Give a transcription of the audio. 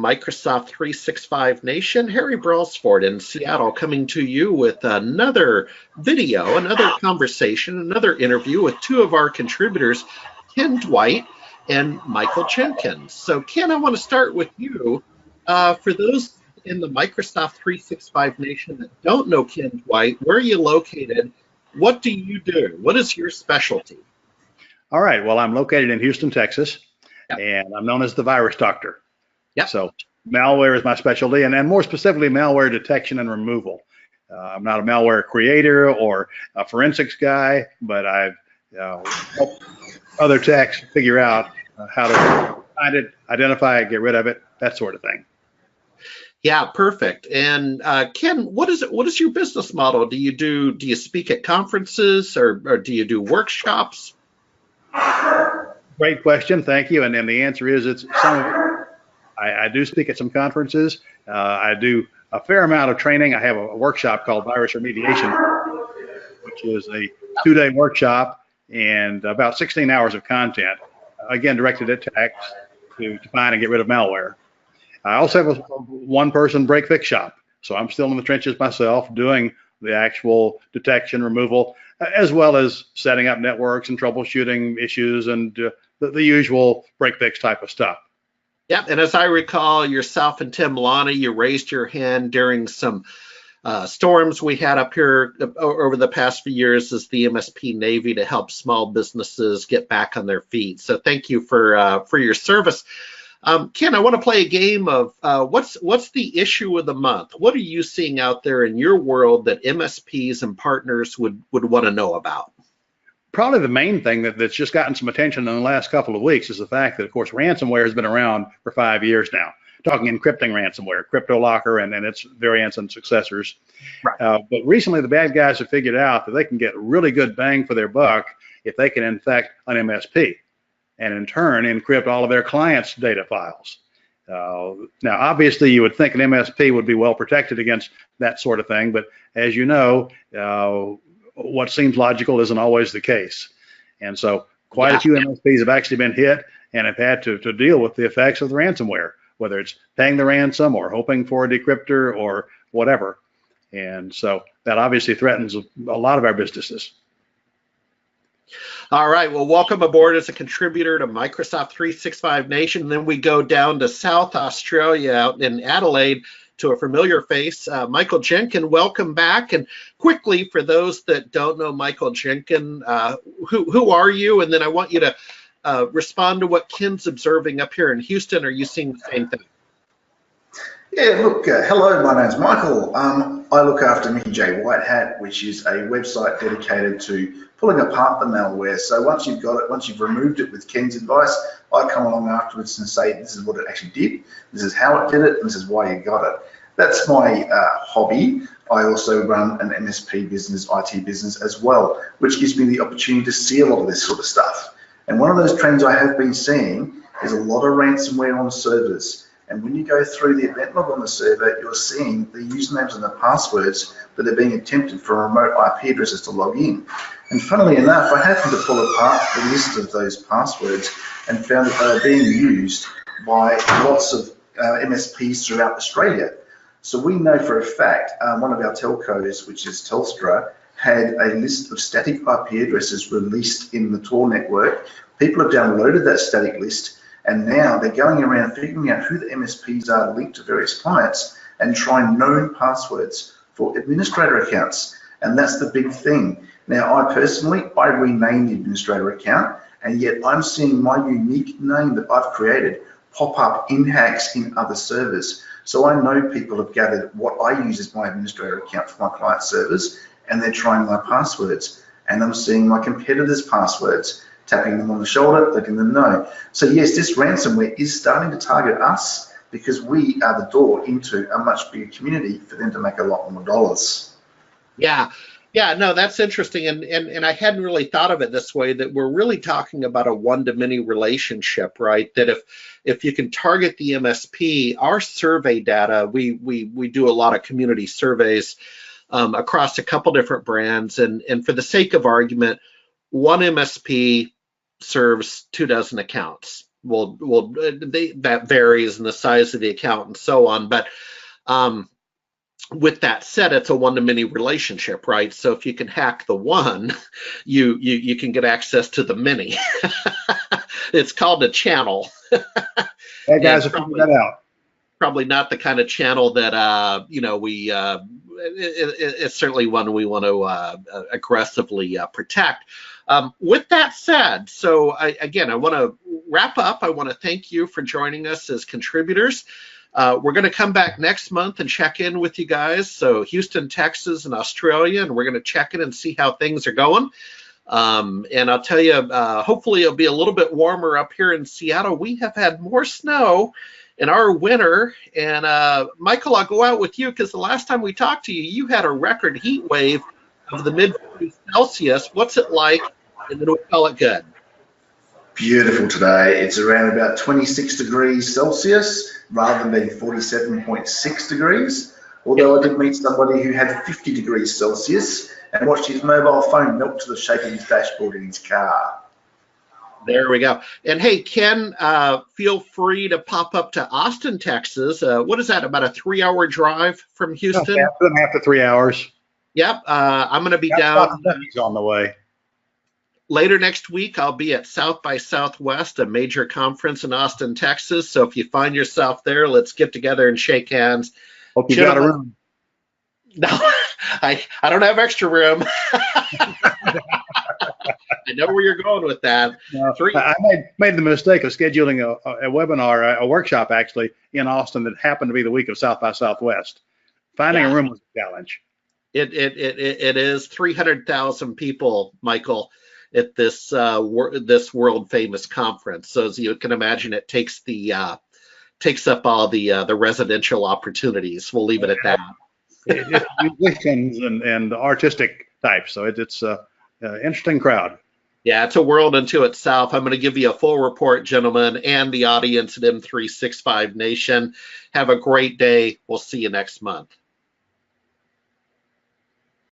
Microsoft 365 Nation. Harry Brailsford in Seattle coming to you with another video, another conversation, another interview with two of our contributors, Ken Dwight and Michael Jenkin. So Ken, I want to start with you. For those in the Microsoft 365 Nation that don't know Ken Dwight, where are you located? What do you do? What is your specialty? All right, well, I'm located in Houston, Texas, Yep. and I'm known as the virus doctor. Yep. So malware is my specialty, and more specifically, malware detection and removal. I'm not a malware creator or a forensics guy, but I've helped other techs figure out how to find it, identify it, get rid of it, that sort of thing. Yeah, perfect. And Ken, what is your business model? Do you speak at conferences or do you do workshops? Great question, thank you. And the answer is it's some of it. I do speak at some conferences. I do a fair amount of training. I have a workshop called Virus Remediation, which is a 2-day workshop and about 16 hours of content, again, directed at techs to find and get rid of malware. I also have a one-person break-fix shop. So I'm still in the trenches myself doing the actual detection, removal, as well as setting up networks and troubleshooting issues and the usual break-fix type of stuff. Yeah, and as I recall, yourself and Tim Lonnie, you raised your hand during some storms we had up here over the past few years as the MSP Navy to help small businesses get back on their feet. So thank you for your service. Ken, I want to play a game of what's the issue of the month? What are you seeing out there in your world that MSPs and partners would want to know about? Probably the main thing that's just gotten some attention in the last couple of weeks is the fact that, of course, ransomware has been around for 5 years now. Talking encrypting ransomware, CryptoLocker, and its variants and successors. Right. But recently, the bad guys have figured out that they can get really good bang for their buck if they can infect an MSP, and in turn encrypt all of their clients' data files. Now, obviously, you would think an MSP would be well protected against that sort of thing, but as you know, what seems logical isn't always the case. And so quite a few MSPs have actually been hit and have had to deal with the effects of the ransomware, whether it's paying the ransom or hoping for a decryptor or whatever. And so that obviously threatens a lot of our businesses. All right, well, welcome aboard as a contributor to Microsoft 365 Nation. Then we go down to South Australia out in Adelaide to a familiar face, Michael Jenkin. Welcome back. And quickly, for those that don't know Michael Jenkin, who are you? And then I want you to respond to what Ken's observing up here in Houston. Are you seeing the same thing? Yeah, look, hello, my name's Michael. I look after Mickey J. White Hat, which is a website dedicated to pulling apart the malware. So once you've got it, once you've removed it with Ken's advice, I come along afterwards and say, this is what it actually did, this is how it did it, and this is why you got it. That's my hobby. I also run an MSP business, IT business as well, which gives me the opportunity to see a lot of this sort of stuff. And one of those trends I have been seeing is a lot of ransomware on servers. And when you go through the event log on the server, you're seeing the usernames and the passwords that are being attempted for remote IP addresses to log in. And funnily enough, I happened to pull apart the list of those passwords and found that they are being used by lots of MSPs throughout Australia. So we know for a fact, one of our telcos, which is Telstra, had a list of static IP addresses released in the Tor network. People have downloaded that static list, and now they're going around figuring out who the MSPs are linked to various clients and trying known passwords for administrator accounts. And that's the big thing. Now, I personally renamed the administrator account, and yet I'm seeing my unique name that I've created pop up in hacks in other servers. So I know people have gathered what I use as my administrator account for my client servers, and they're trying my passwords. And I'm seeing my competitors' passwords, tapping them on the shoulder, letting them know. So yes, this ransomware is starting to target us because we are the door into a much bigger community for them to make a lot more dollars. Yeah, no, that's interesting. And I hadn't really thought of it this way, that we're really talking about a one-to-many relationship, right? That if you can target the MSP, our survey data, we do a lot of community surveys across a couple different brands. And for the sake of argument, one MSP serves 24 accounts. that varies in the size of the account and so on. But with that said, it's a one-to-many relationship, right? So if you can hack the one, you can get access to the many. It's called a channel. Hey guys, figure that out. Probably not the kind of channel that it's certainly one we want to aggressively protect. With that said, so I want to wrap up. I want to thank you for joining us as contributors. We're going to come back next month and check in with you guys. So Houston, Texas, and Australia, and we're going to check in and see how things are going. And I'll tell you, hopefully it'll be a little bit warmer up here in Seattle. We have had more snow in our winter. And Michael, I'll go out with you because the last time we talked to you, you had a record heat wave of the mid-40s Celsius. What's it like? And then we call it good. Beautiful today. It's around about 26 degrees Celsius rather than being 47.6 degrees. Although I did meet somebody who had 50 degrees Celsius and watched his mobile phone melt to the shape of his dashboard in his car. There we go. And hey, Ken, feel free to pop up to Austin, Texas. What is that, about a 3-hour drive from Houston? Yeah, 2.5 to 3 hours. Yep. I'm going to be down. He's on the way. Later next week, I'll be at South by Southwest, a major conference in Austin, Texas. So if you find yourself there, let's get together and shake hands. Hope you got a room. No, I don't have extra room. I know where you're going with that. I made the mistake of scheduling a webinar, a workshop actually, in Austin that happened to be the week of South by Southwest. Finding a room was a challenge. It is 300,000 people, Michael, at this world famous conference. So as you can imagine, it takes up all the residential opportunities. We'll leave it at that. It's musicians and artistic types, so it's an interesting crowd. Yeah, it's a world unto itself. I'm going to give you a full report, gentlemen, and the audience at M365 Nation. Have a great day. We'll see you next month.